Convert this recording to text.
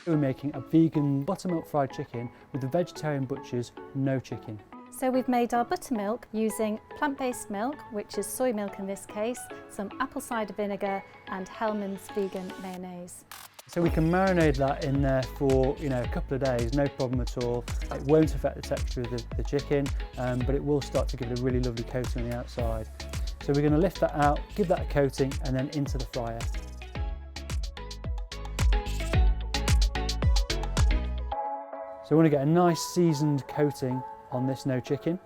We're making a vegan buttermilk fried chicken with the Vegetarian Butcher's NoChicken. So we've made our buttermilk using plant-based milk, which is soy milk in this case, some apple cider vinegar and Hellmann's vegan mayonnaise. So we can marinate that in there for a couple of days, no problem at all. It won't affect the texture of the chicken, but it will start to give it a really lovely coating on the outside. So we're going to lift that out, give that a coating, and then into the fryer. So we want to get a nice seasoned coating on this NoChicken.